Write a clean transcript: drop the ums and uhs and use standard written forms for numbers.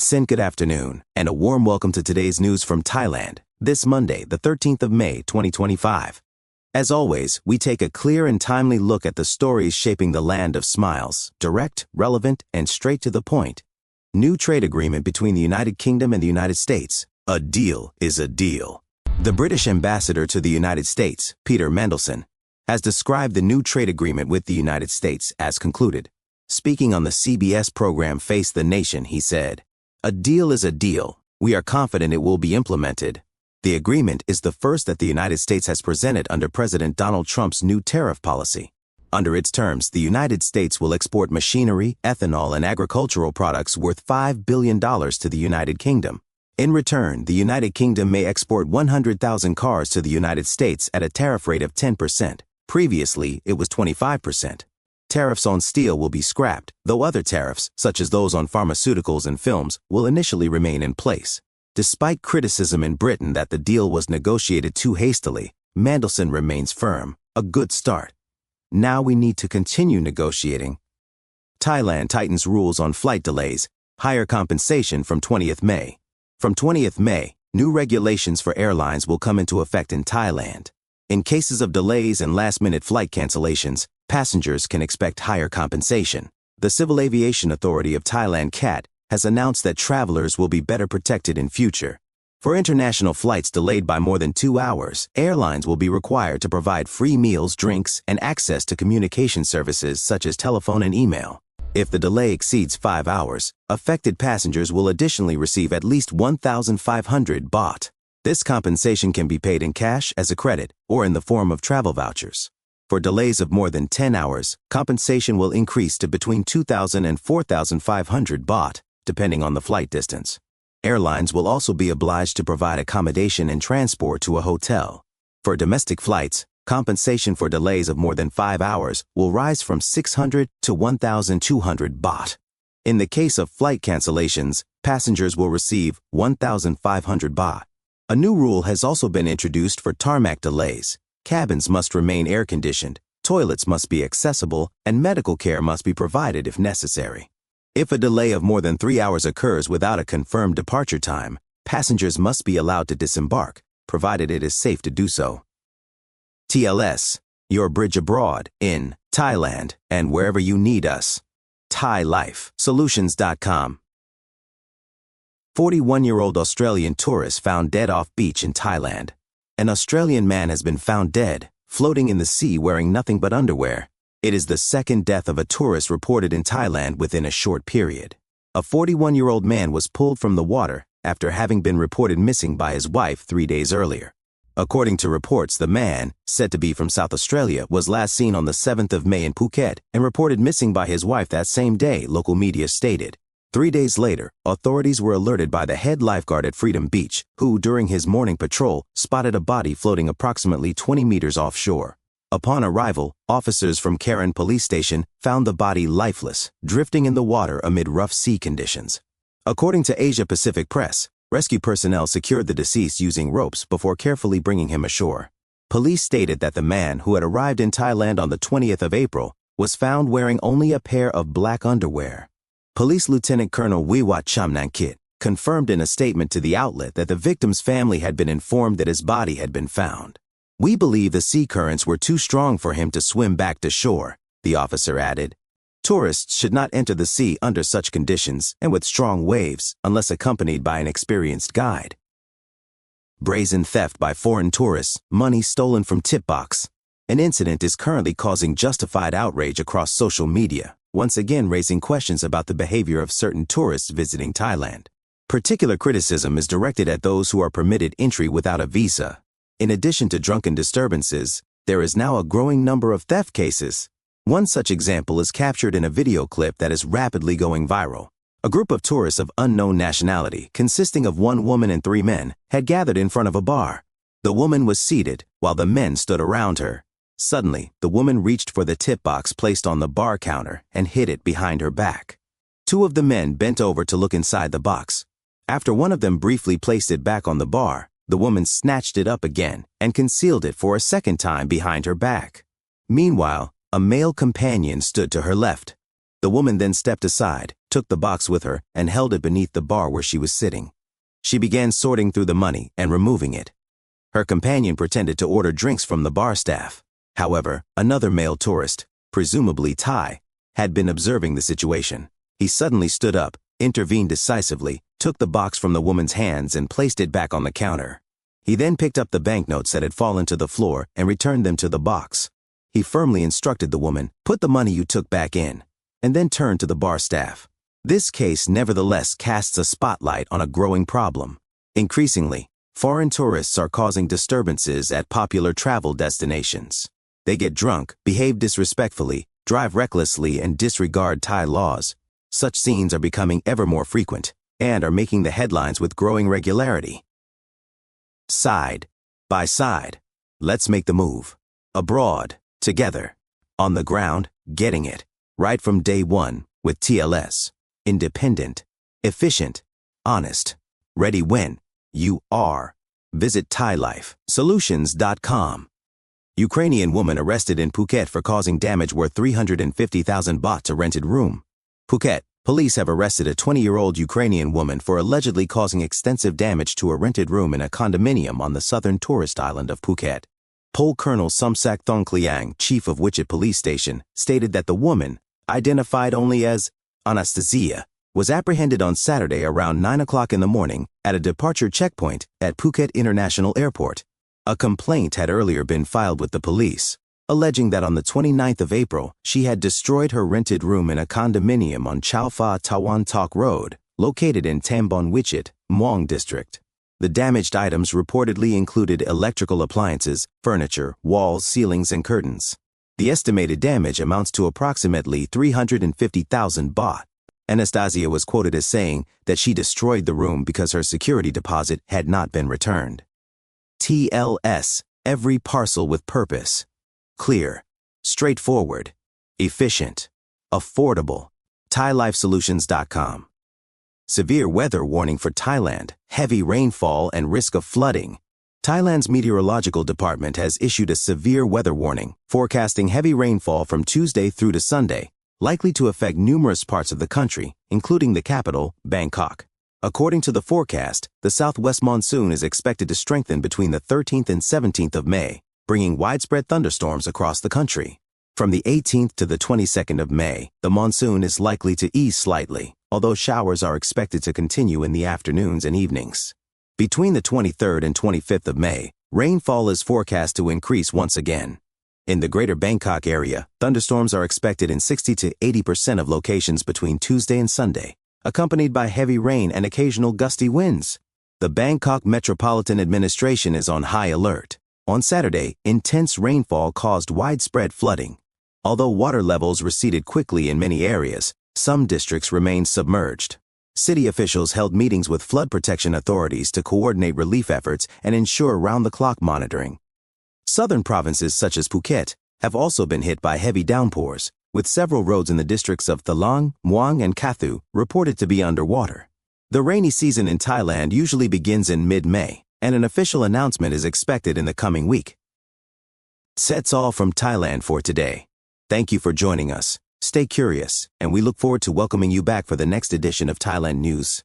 Sin, good afternoon, and a warm welcome to today's news from Thailand, this Monday, the 13th of May, 2025. As always, we take a clear and timely look at the stories shaping the land of smiles, direct, relevant, and straight to the point. New trade agreement between the United Kingdom and the United States. A deal is a deal. The British ambassador to the United States, Peter Mandelson, has described the new trade agreement with the United States as concluded. Speaking on the CBS program Face the Nation, he said, "A deal is a deal. We are confident it will be implemented. The agreement is the first that the United States has presented under President Donald Trump's new tariff policy. Under its terms, the United States will export machinery, ethanol, and agricultural products worth $5 billion to the United Kingdom. In return, the United Kingdom may export 100,000 cars to the United States at a tariff rate of 10%. Previously, it was 25%. Tariffs on steel will be scrapped, though other tariffs, such as those on pharmaceuticals and films, will initially remain in place. Despite criticism in Britain that the deal was negotiated too hastily, Mandelson remains firm. A good start. Now we need to continue negotiating." Thailand tightens rules on flight delays, higher compensation from 20th May. From 20th May, new regulations for airlines will come into effect in Thailand. In cases of delays and last-minute flight cancellations, passengers can expect higher compensation. The Civil Aviation Authority of Thailand (CAT) has announced that travelers will be better protected in future. For international flights delayed by more than 2 hours, airlines will be required to provide free meals, drinks, and access to communication services such as telephone and email. If the delay exceeds 5 hours, affected passengers will additionally receive at least 1,500 baht. This compensation can be paid in cash as a credit or in the form of travel vouchers. For delays of more than 10 hours, compensation will increase to between 2,000 and 4,500 baht, depending on the flight distance. Airlines will also be obliged to provide accommodation and transport to a hotel. For domestic flights, compensation for delays of more than 5 hours will rise from 600 to 1,200 baht. In the case of flight cancellations, passengers will receive 1,500 baht. A new rule has also been introduced for tarmac delays. Cabins must remain air-conditioned, toilets must be accessible, and medical care must be provided if necessary. If a delay of more than 3 hours occurs without a confirmed departure time, passengers must be allowed to disembark, provided it is safe to do so. TLS, your bridge abroad, in Thailand, and wherever you need us. ThaiLifeSolutions.com. 41-year-old Australian tourist found dead off beach in Thailand. An Australian man has been found dead, floating in the sea wearing nothing but underwear. It is the second death of a tourist reported in Thailand within a short period. A 41-year-old man was pulled from the water after having been reported missing by his wife 3 days earlier. According to reports, the man, said to be from South Australia, was last seen on the 7th of May in Phuket and reported missing by his wife that same day, local media stated. 3 days later, authorities were alerted by the head lifeguard at Freedom Beach, who, during his morning patrol, spotted a body floating approximately 20 meters offshore. Upon arrival, officers from Karen Police Station found the body lifeless, drifting in the water amid rough sea conditions. According to Asia Pacific Press, rescue personnel secured the deceased using ropes before carefully bringing him ashore. Police stated that the man, who had arrived in Thailand on the 20th of April, was found wearing only a pair of black underwear. Police Lieutenant Colonel Wiwat Chamnankit confirmed in a statement to the outlet that the victim's family had been informed that his body had been found. "We believe the sea currents were too strong for him to swim back to shore," the officer added. Tourists should not enter the sea under such conditions and with strong waves unless accompanied by an experienced guide. Brazen theft by foreign tourists, money stolen from tip box. An incident is currently causing justified outrage across social media, once again raising questions about the behavior of certain tourists visiting Thailand. Particular criticism is directed at those who are permitted entry without a visa. In addition to drunken disturbances, there is now a growing number of theft cases. One such example is captured in a video clip that is rapidly going viral. A group of tourists of unknown nationality, consisting of 1 woman and 3 men, had gathered in front of a bar. The woman was seated, while the men stood around her. Suddenly, the woman reached for the tip box placed on the bar counter and hid it behind her back. 2 of the men bent over to look inside the box. After one of them briefly placed it back on the bar, the woman snatched it up again and concealed it for a second time behind her back. Meanwhile, a male companion stood to her left. The woman then stepped aside, took took the box with her and held it beneath the bar where she was sitting. She began sorting through the money and removing it. Her companion pretended to order drinks from the bar staff. However, another male tourist, presumably Thai, had been observing the situation. He suddenly stood up, intervened decisively, took the box from the woman's hands and placed it back on the counter. He then picked up the banknotes that had fallen to the floor and returned them to the box. He firmly instructed the woman, "Put the money you took back in," and then turned to the bar staff. This case nevertheless casts a spotlight on a growing problem. Increasingly, foreign tourists are causing disturbances at popular travel destinations. They get drunk, behave disrespectfully, drive recklessly, and disregard Thai laws. Such scenes are becoming ever more frequent and are making the headlines with growing regularity. Side by side, let's make the move. Abroad, together. On the ground, getting it. Right from day one, with TLS. Independent, efficient, honest. Ready when you are. Visit thailifesolutions.com. Ukrainian woman arrested in Phuket for causing damage worth 350,000 baht to rented room. Phuket, police have arrested a 20-year-old Ukrainian woman for allegedly causing extensive damage to a rented room in a condominium on the southern tourist island of Phuket. Pol Colonel Somsak Thongkliang, chief of Wichit Police Station, stated that the woman, identified only as Anastasia, was apprehended on Saturday around 9 o'clock in the morning at a departure checkpoint at Phuket International Airport. A complaint had earlier been filed with the police, alleging that on the 29th of April, she had destroyed her rented room in a condominium on Chao Pha Tawan Tok Road, located in Tambon Wichit, Muang District. The damaged items reportedly included electrical appliances, furniture, walls, ceilings, and curtains. The estimated damage amounts to approximately 350,000 baht. Anastasia was quoted as saying that she destroyed the room because her security deposit had not been returned. TLS, every parcel with purpose. Clear, straightforward, efficient, affordable. ThaiLifeSolutions.com. Severe weather warning for Thailand, heavy rainfall and risk of flooding. Thailand's meteorological department has issued a severe weather warning, forecasting heavy rainfall from Tuesday through to Sunday, likely to affect numerous parts of the country, including the capital, Bangkok. According to the forecast, the southwest monsoon is expected to strengthen between the 13th and 17th of May, bringing widespread thunderstorms across the country. From the 18th to the 22nd of May, the monsoon is likely to ease slightly, although showers are expected to continue in the afternoons and evenings. Between the 23rd and 25th of May, rainfall is forecast to increase once again. In the greater Bangkok area, thunderstorms are expected in 60 to 80% of locations between Tuesday and Sunday, accompanied by heavy rain and occasional gusty winds. The Bangkok Metropolitan Administration is on high alert. On Saturday, intense rainfall caused widespread flooding. Although water levels receded quickly in many areas, some districts remained submerged. City officials held meetings with flood protection authorities to coordinate relief efforts and ensure round-the-clock monitoring. Southern provinces such as Phuket have also been hit by heavy downpours, with several roads in the districts of Thalang, Muang, and Kathu reported to be underwater. The rainy season in Thailand usually begins in mid-May, and an official announcement is expected in the coming week. That's all from Thailand for today. Thank you for joining us. Stay curious, and we look forward to welcoming you back for the next edition of Thailand News.